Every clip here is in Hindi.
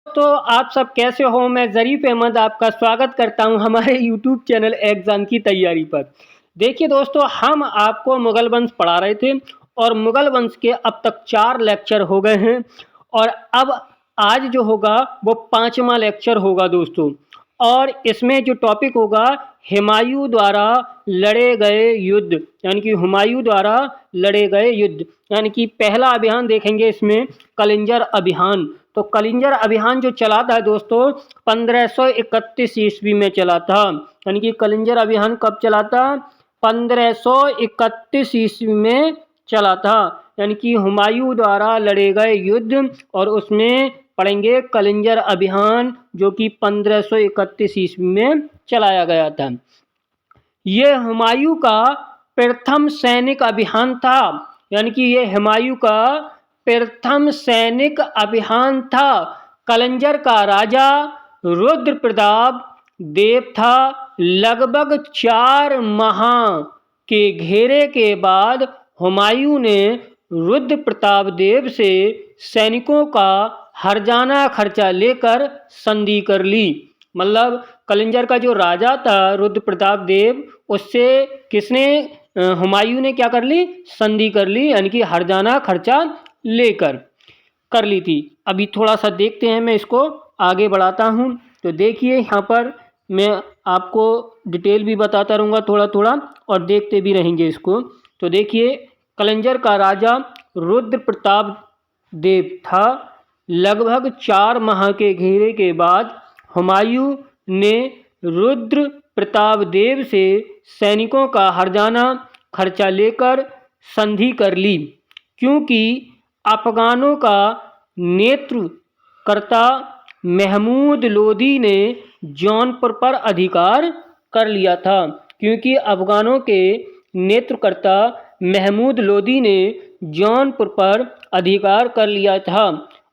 तो आप सब कैसे हो? मैं ज़रीफ़ अहमद आपका स्वागत करता हूं हमारे यूट्यूब चैनल एग्ज़ाम की तैयारी पर। देखिए दोस्तों, हम आपको मुग़ल वंश पढ़ा रहे थे और मुग़ल वंश के अब तक 4 लेक्चर हो गए हैं और अब आज जो होगा वो 5वां लेक्चर होगा दोस्तों। और इसमें जो टॉपिक होगा हुमायूँ द्वारा लड़े गए युद्ध, यानी कि हुमायूँ द्वारा लड़े गए युद्ध, यानी कि पहला अभियान देखेंगे इसमें कलिंजर अभियान। तो कलिंजर अभियान जो चला था दोस्तों 1531 ईस्वी में चला था, यानी कि कलिंजर अभियान कब चला था? 1531 ईस्वी में चला था, यानी कि हुमायूँ द्वारा लड़े गए युद्ध। और उसमें पढ़ेंगे कलिंजर अभियान जो कि 1531 ईस्वी में चलाया गया था। ये हुमायूँ का प्रथम सैनिक अभियान था, यानी कि ये हुमायूँ का प्रथम सैनिक अभियान था। कलिंजर का राजा रुद्र प्रताप देव था। लगभग 4 माह के घेरे के बाद हुमायूँ ने रुद्र प्रताप देव से सैनिकों का हर्जाना खर्चा लेकर संधि कर ली। मतलब कलिंजर का जो राजा था रुद्र प्रताप देव, उससे किसने हुमायूँ ने क्या कर ली? संधि कर ली, यानी कि हर्जाना खर्चा लेकर कर ली थी। अभी थोड़ा सा देखते हैं, मैं इसको आगे बढ़ाता हूँ। तो देखिए यहाँ पर मैं आपको डिटेल भी बताता रहूँगा थोड़ा थोड़ा और देखते भी रहेंगे इसको। तो देखिए, कलिंजर का राजा रुद्र प्रताप देव था। लगभग 4 माह के घेरे के बाद हुमायूँ ने रुद्र प्रताप देव से सैनिकों का हर्जाना खर्चा लेकर संधि कर ली, क्योंकि अफ़गानों का नेतृत्वकर्ता महमूद लोदी ने जौनपुर पर अधिकार कर लिया था। क्योंकि अफ़गानों के नेतृत्वकर्ता महमूद लोदी ने जौनपुर पर अधिकार कर लिया था।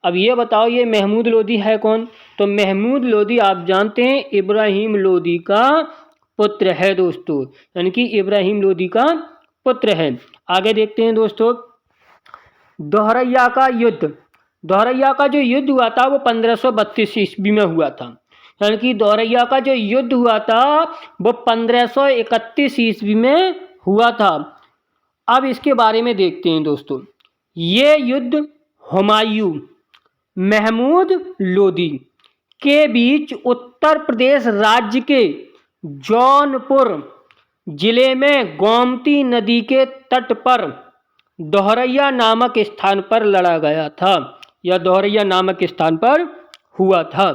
अब ये बताओ, ये महमूद लोदी है कौन? तो महमूद लोदी आप जानते हैं इब्राहिम लोदी का पुत्र है दोस्तों, यानी कि इब्राहिम लोदी का पुत्र है। आगे देखते हैं दोस्तों, दोहरैया का युद्ध। दोहरैया का जो युद्ध हुआ था वो 1532 ईस्वी में हुआ था, यानी कि दोहरैया का जो युद्ध हुआ था वो 1531 ईस्वी में हुआ था। अब इसके बारे में देखते हैं दोस्तों। ये युद्ध हुमायूँ महमूद लोदी के बीच उत्तर प्रदेश राज्य के जौनपुर जिले में गोमती नदी के तट पर दोहरैया नामक स्थान पर लड़ा गया था। यह दोहरैया नामक स्थान पर हुआ था।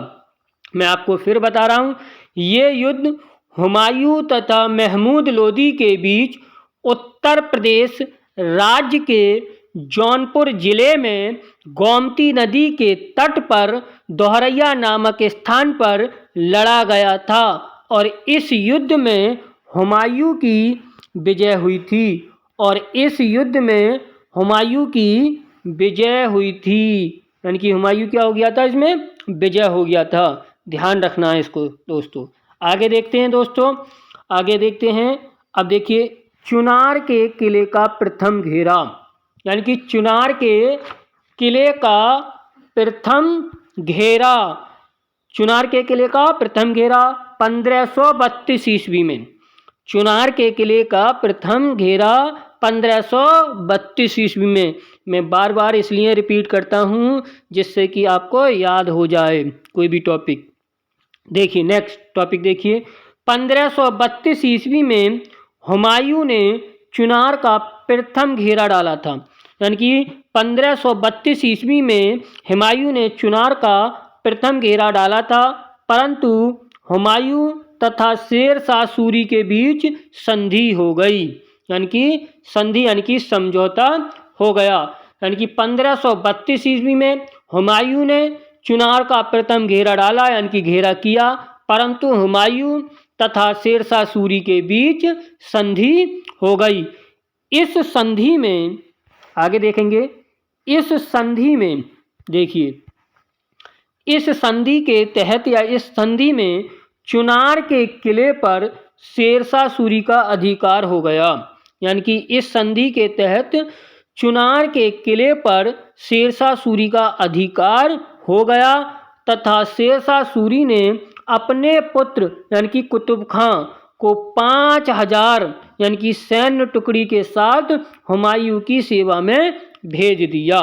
मैं आपको फिर बता रहा हूँ, ये युद्ध हुमायूँ तथा महमूद लोदी के बीच उत्तर प्रदेश राज्य के जौनपुर जिले में गोमती नदी के तट पर दोहरैया नामक स्थान पर लड़ा गया था और इस युद्ध में हुमायूँ की विजय हुई थी। और इस युद्ध में हुमायूँ की विजय हुई थी, यानी कि हुमायूँ क्या हो गया था? इसमें विजय हो गया था। ध्यान रखना है इसको दोस्तों। आगे देखते हैं दोस्तों, आगे देखते हैं। अब देखिए, चुनार के किले का प्रथम घेरा, यानी कि चुनार के किले का प्रथम घेरा, चुनार के किले का प्रथम घेरा 1532 ईस्वी में। चुनार के किले का प्रथम घेरा 1532 ईस्वी में। मैं बार बार इसलिए रिपीट करता हूँ जिससे कि आपको याद हो जाए कोई भी टॉपिक। देखिए नेक्स्ट टॉपिक देखिए, 1532 ईस्वी में हुमायूँ ने चुनार का प्रथम घेरा डाला था, यानी कि 1532 ईस्वी में हुमायूँ ने चुनार का प्रथम घेरा डाला था। परंतु हुमायूँ तथा शेर शाह सूरी के बीच संधि हो गई, यानी कि संधि यानी कि समझौता हो गया। यानी कि 1532 ईस्वी में हुमायूँ ने चुनार का प्रथम घेरा डाला, यानी कि घेरा किया, परंतु हुमायूँ तथा शेर शाह सूरी के बीच संधि हो गई। इस संधि में आगे देखेंगे, इस संधि में देखिए, इस संधि के तहत या इस संधि में चुनार के किले पर शेर शाह सूरी का अधिकार हो गया। यानी कि इस संधि के तहत चुनार के किले पर शेर शाह सूरी का अधिकार हो गया। तथा शेरशाह सूरी ने अपने पुत्र यानी कि कुतुब खां को 5000 यानी कि सैन्य टुकड़ी के साथ हुमायूं की सेवा में भेज दिया।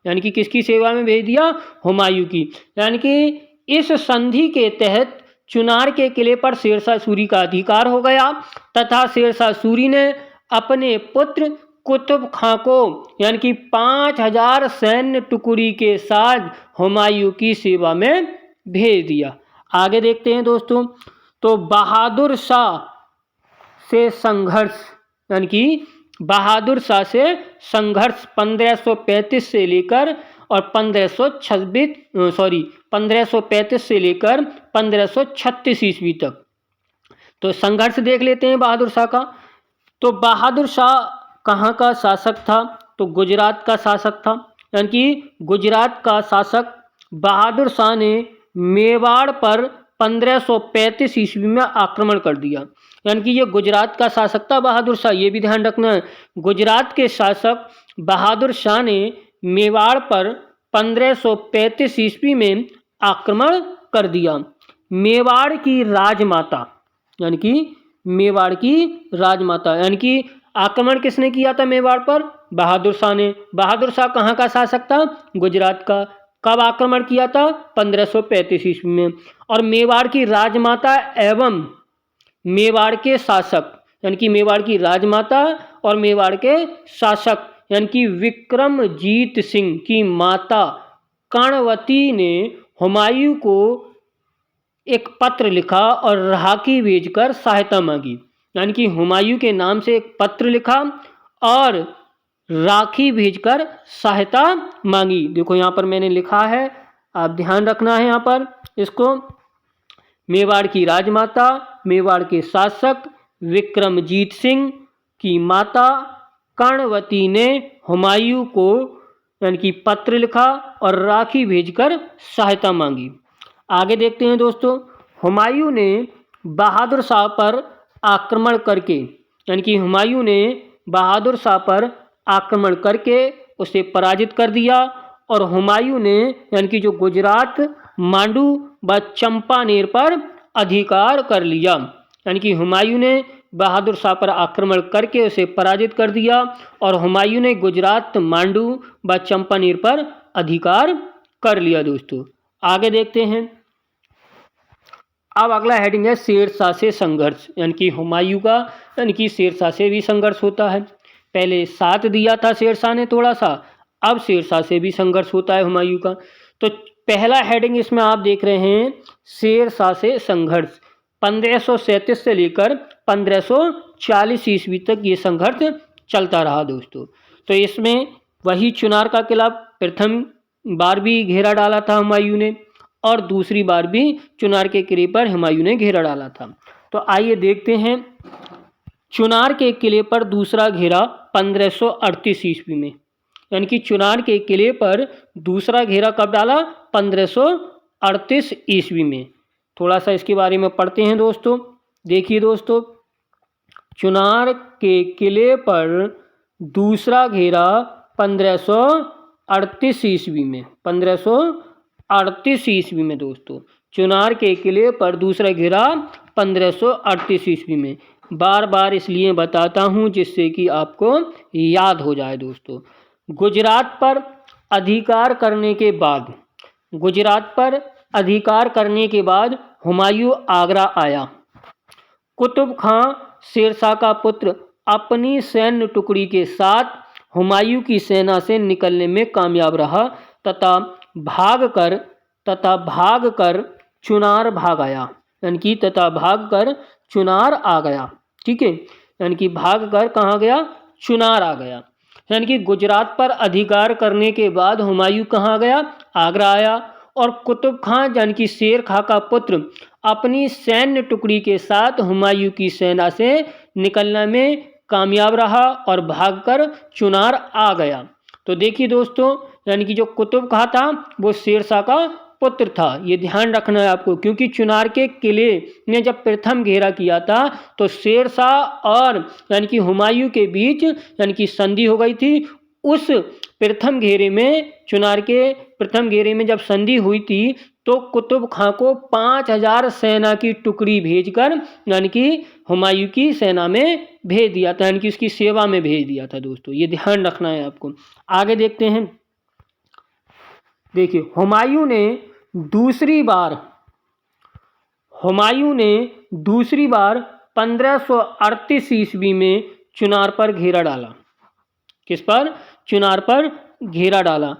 यानी कि किसकी सेवा में भेज दिया? हुमायूं की। यानी कि इस संधि के तहत चुनार के किले पर शेरशाह सूरी का अधिकार हो गया तथा शेरशाह सूरी ने अपने पुत्र कुतुब खां को यानी कि 5000 सैन्य टुकड़ी के साथ हुमायूं की सेवा में भेज दिया। आगे देखते हैं दोस्तों। तो बहादुर शाह से संघर्ष यानी कि बहादुर शाह से संघर्ष 1535 से लेकर और 1535 से लेकर 1536 ईस्वी तक। तो संघर्ष देख लेते हैं बहादुर शाह का। तो बहादुर शाह कहाँ का शासक था? तो गुजरात का शासक था। यानी कि गुजरात का शासक बहादुर शाह ने मेवाड़ पर 1535 ईस्वी में आक्रमण कर दिया। यानी कि ये गुजरात का शासक था बहादुर शाह, ये भी ध्यान रखना है। गुजरात के शासक बहादुर शाह ने मेवाड़ पर 1535 ईस्वी में आक्रमण कर दिया। मेवाड़ की राजमाता यानी कि मेवाड़ की राजमाता यानी कि आक्रमण किसने किया था मेवाड़ पर? बहादुर शाह ने। बहादुर शाह कहाँ का शासक था? गुजरात का। कब आक्रमण किया था? 1535 ईस्वी में। और मेवाड़ की राजमाता एवं मेवाड़ के शासक यानी कि मेवाड़ की राजमाता और मेवाड़ के शासक यानी कि विक्रमजीत सिंह की माता कर्णवती ने हुमायूं को एक पत्र लिखा और राखी भेजकर सहायता मांगी। यानी कि हुमायूं के नाम से एक पत्र लिखा और राखी भेजकर सहायता मांगी। देखो यहाँ पर मैंने लिखा है, आप ध्यान रखना है यहाँ पर इसको। मेवाड़ की राजमाता, मेवाड़ के शासक विक्रमजीत सिंह की माता कर्णवती ने हुमायूं को यानी कि पत्र लिखा और राखी भेजकर सहायता मांगी। आगे देखते हैं दोस्तों। हुमायूं ने बहादुर शाह पर आक्रमण करके यानी कि हुमायूं ने बहादुर शाह पर आक्रमण करके उसे पराजित कर दिया और हुमायूं ने यानी कि जो गुजरात, मांडू व चंपानेर पर अधिकार कर लिया। यानी कि हुमायूं ने बहादुर शाह पर आक्रमण करके उसे पराजित कर दिया और हुमायूं ने गुजरात, मांडू व चंपानेर पर अधिकार कर लिया। दोस्तों आगे देखते हैं। अब अगला हेडिंग है शेरशाह से संघर्ष। यानी कि हुमायूं का यानी कि शेरशाह से भी संघर्ष होता है। पहले साथ दिया था शेरशाह ने थोड़ा सा, अब शेरशाह से भी संघर्ष होता है हुमायूं का। तो पहला हेडिंग इसमें आप देख रहे हैं शेरशाह से संघर्ष। 1537 से लेकर 1540 ईस्वी तक ये संघर्ष चलता रहा दोस्तों। तो इसमें वही चुनार का किला प्रथम बार भी घेरा डाला था हुमायूं ने और दूसरी बार भी चुनार के किले पर हुमायूं ने घेरा डाला था। तो आइए देखते हैं चुनार के किले पर दूसरा घेरा 1538 ईस्वी में। यानी कि चुनार के किले पर दूसरा घेरा कब डाला? 1538 ईस्वी में। थोड़ा सा इसके बारे में पढ़ते हैं दोस्तों। देखिए दोस्तों, चुनार के किले पर दूसरा घेरा 1538 ईस्वी में। 1538 ईस्वी में दोस्तों चुनार के किले पर दूसरा घेरा 1538 ईस्वी में। बार बार इसलिए बताता हूँ जिससे कि आपको याद हो जाए दोस्तों। गुजरात पर अधिकार करने के बाद हुमायूं आगरा आया। कुतुब खां शेरशाह का पुत्र अपनी सैन्य टुकड़ी के साथ हुमायूं की सेना से निकलने में कामयाब रहा तथा भागकर चुनार भाग आया। यानी कि भागकर चुनार आ गया। ठीक है, यानी कि भागकर कहाँ गया? चुनार आ गया। यानी कि गुजरात पर अधिकार करने के बाद हुमायूं कहाँ गया? आगरा आया और कुतुब खां यानी कि शेर खां का पुत्र अपनी सैन्य टुकड़ी के साथ हुमायूं की सेना से निकलने में कामयाब रहा और भागकर चुनार आ गया। तो देखिए दोस्तों, यानी कि जो कुतुब खां था वो शेरशाह का पुत्र था। ये ध्यान रखना है आपको, क्योंकि चुनार के किले ने जब प्रथम घेरा किया था तो शेरशाह और यानी कि हुमायूं के बीच यानी कि संधि हो गई थी। उस प्रथम घेरे में, चुनार के प्रथम घेरे में जब संधि हुई थी तो कुतुब खां को 5000 सेना की टुकड़ी भेजकर यानी कि हुमायूं की सेना में भेज दिया था, यानी कि उसकी सेवा में भेज दिया था दोस्तों, ये ध्यान रखना है आपको। आगे देखते हैं। देखिए हुमायूं ने दूसरी बार 1538 ईस्वी में चुनार पर घेरा डाला। किस पर? चुनार पर घेरा डाला,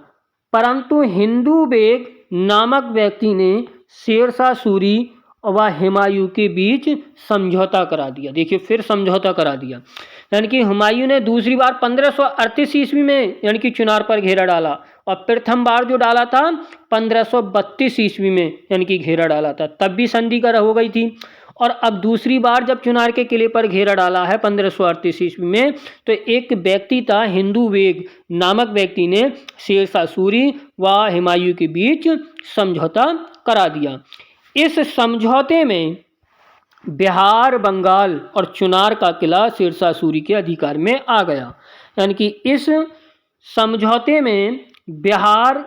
परंतु हिंदू बेग नामक व्यक्ति ने शेरशाह सूरी व हुमायूं के बीच समझौता करा दिया। देखिए फिर समझौता करा दिया, यानी कि हुमायूं ने दूसरी बार 1538 ईस्वी में यानी कि चुनार पर घेरा डाला, और प्रथम बार जो डाला था 1532 ईस्वी में यानी कि घेरा डाला था, तब भी संधि कर हो गई थी। और अब दूसरी बार जब चुनार के किले पर घेरा डाला है 1538 ईस्वी में, तो एक व्यक्ति था हिंदू बेग नामक व्यक्ति ने शेरशाह सूरी व हुमायूं के बीच समझौता करा दिया। इस समझौते में बिहार, बंगाल और चुनार का किला शेरशाह सूरी के अधिकार में आ गया। यानी कि इस समझौते में बिहार,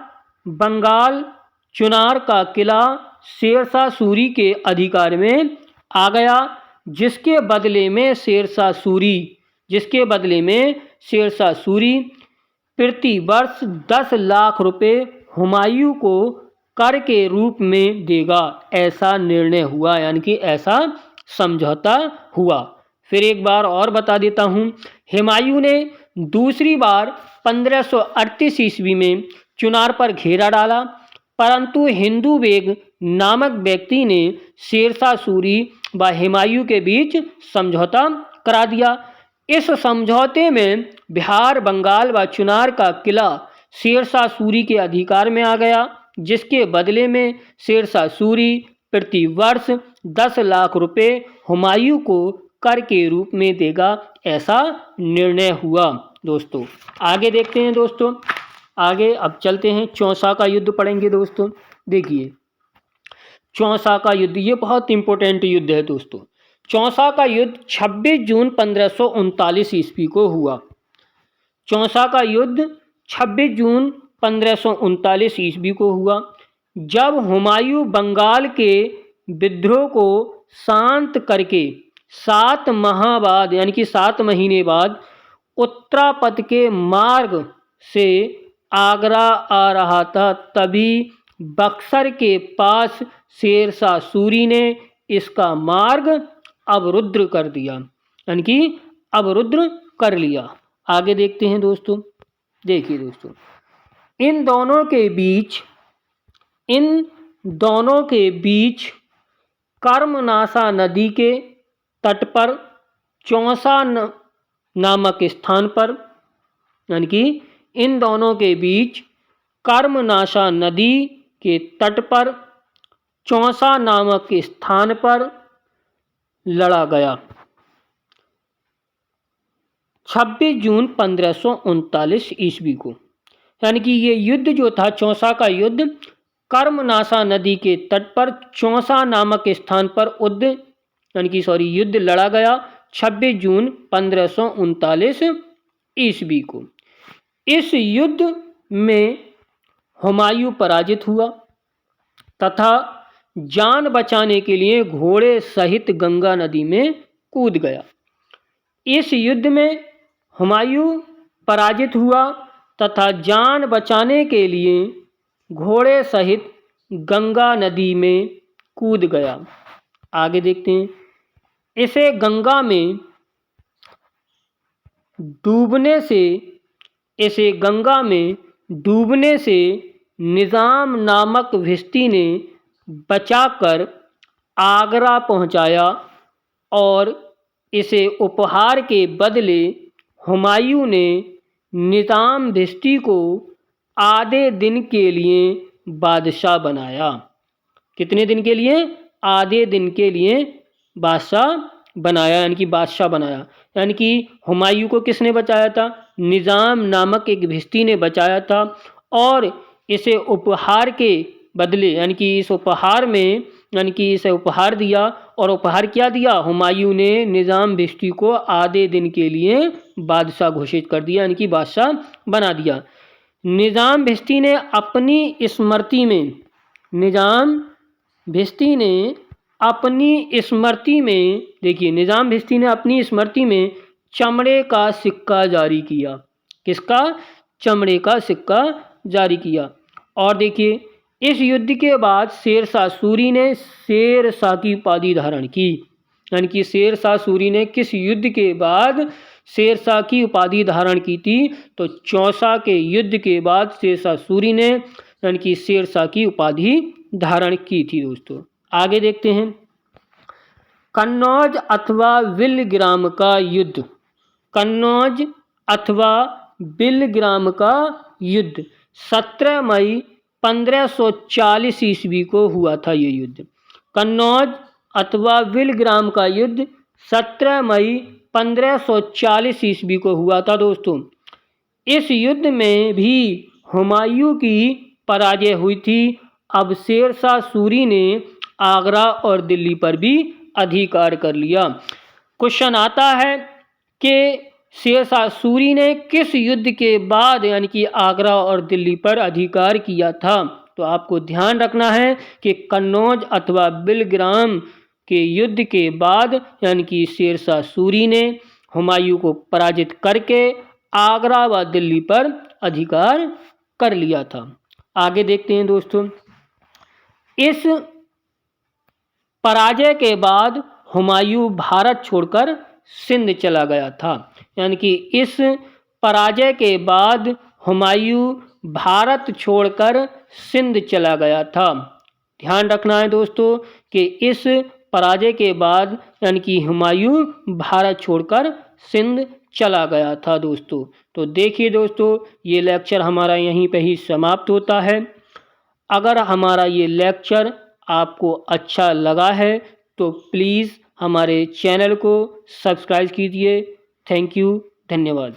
बंगाल, चुनार का किला शेरशाह सूरी के अधिकार में आ गया, जिसके बदले में शेरशाह सूरी प्रति वर्ष 10 लाख रुपए हुमायूं को कर के रूप में देगा, ऐसा निर्णय हुआ, यानी कि ऐसा समझौता हुआ। फिर एक बार और बता देता हूँ। हुमायूं ने दूसरी बार 1538 ईस्वी में चुनार पर घेरा डाला, परंतु हिंदू बेग नामक व्यक्ति ने शेरशाह सूरी व हुमायूं के बीच समझौता करा दिया। इस समझौते में बिहार, बंगाल व चुनार का किला शेरशाह सूरी के अधिकार में आ गया, जिसके बदले में शेरशाह सूरी प्रति वर्ष 10 लाख रुपए हुमायूं को कर के रूप में देगा, ऐसा निर्णय हुआ। दोस्तों आगे देखते हैं। दोस्तों आगे अब चलते हैं, चौसा का युद्ध पढ़ेंगे। दोस्तों देखिए चौसा का युद्ध, ये बहुत इंपॉर्टेंट युद्ध है दोस्तों। चौसा का युद्ध 26 जून 1539 ईस्वी को हुआ। चौसा का युद्ध 26 जून 1539 ईस्वी को हुआ, जब हुमायूं बंगाल के विद्रोह को शांत करके 7 माह बाद यानी कि 7 महीने बाद उत्तरापथ के मार्ग से आगरा आ रहा था, तभी बक्सर के पास शेरशाह सूरी ने इसका मार्ग अवरुद्ध कर दिया, यानी कि अवरुद्ध कर लिया। आगे देखते हैं दोस्तों। देखिए दोस्तों, इन दोनों के बीच कर्मनाशा नदी के तट पर चौसा नामक स्थान पर, यानी कि इन दोनों के बीच कर्मनाशा नदी के तट पर चौसा नामक स्थान पर लड़ा गया 26 जून 1539 ईस्वी को। यानी कि ये युद्ध जो था, चौसा का युद्ध, कर्मनाशा नदी के तट पर चौसा नामक स्थान पर युद्ध लड़ा गया 26 जून 1539 ईस्वी को। इस युद्ध में हुमायूं पराजित हुआ तथा जान बचाने के लिए घोड़े सहित गंगा नदी में कूद गया। इस युद्ध में हुमायूं पराजित हुआ तथा जान बचाने के लिए घोड़े सहित गंगा नदी में कूद गया। आगे देखते हैं। इसे गंगा में डूबने से निजाम नामक भिश्ती ने बचाकर आगरा पहुंचाया और इसे उपहार के बदले हुमायूं ने निजाम भिश्ती को आधे दिन के लिए बादशाह बनाया। कितने दिन के लिए? आधे दिन के लिए बादशाह बनाया, यानी कि बादशाह बनाया। यानी कि हुमायूं को किसने बचाया था? निजाम नामक एक भिश्ती ने बचाया था, और इसे उपहार के बदले यानी कि इसे उपहार दिया। और उपहार क्या दिया? हुमायूं ने निजाम भिश्ती को आधे दिन के लिए बादशाह घोषित कर दिया, यानी कि बादशाह बना दिया। निजाम भिश्ती ने अपनी स्मृति में निज़ाम भिश्ती ने अपनी स्मृति में, देखिए निज़ाम भिश्ती ने अपनी स्मृति में चमड़े का सिक्का जारी किया। किसका? चमड़े का सिक्का जारी किया। और देखिए इस युद्ध के बाद शेरशाह सूरी ने शेरशाह की उपाधि धारण की। यानी कि शेरशाह सूरी ने किस युद्ध के बाद शेरशाह की उपाधि धारण की थी? तो चौसा के युद्ध के बाद शेरशाह सूरी ने यानी कि शेरशाह की उपाधि धारण की थी। दोस्तों आगे देखते हैं, कन्नौज अथवा बिलग्राम का युद्ध। कन्नौज अथवा बिलग्राम का युद्ध 17 मई 1540 ईस्वी को हुआ था। ये युद्ध कन्नौज अथवा बिलग्राम का युद्ध 17 मई 1540 ईस्वी को हुआ था। दोस्तों इस युद्ध में भी हुमायूं की पराजय हुई थी। अब शेरशाह सूरी ने आगरा और दिल्ली पर भी अधिकार कर लिया। क्वेश्चन आता है कि शेरशाह सूरी ने किस युद्ध के बाद यानी कि आगरा और दिल्ली पर अधिकार किया था? तो आपको ध्यान रखना है कि कन्नौज अथवा बिलग्राम के युद्ध के बाद यानी कि शेरशाह सूरी ने हुमायूं को पराजित करके आगरा व दिल्ली पर अधिकार कर लिया था। आगे देखते हैं दोस्तों, इस पराजय के बाद हुमायूं भारत छोड़कर सिंध चला गया था। यानी कि इस पराजय के बाद हुमायूं भारत छोड़कर सिंध चला गया था। ध्यान रखना है दोस्तों कि इस पराजय के बाद यानी कि हुमायूं भारत छोड़कर सिंध चला गया था। दोस्तों तो देखिए दोस्तों, ये लेक्चर हमारा यहीं पे ही समाप्त होता है। अगर हमारा ये लेक्चर आपको अच्छा लगा है तो प्लीज़ हमारे चैनल को सब्सक्राइब कीजिए। थैंक यू, धन्यवाद।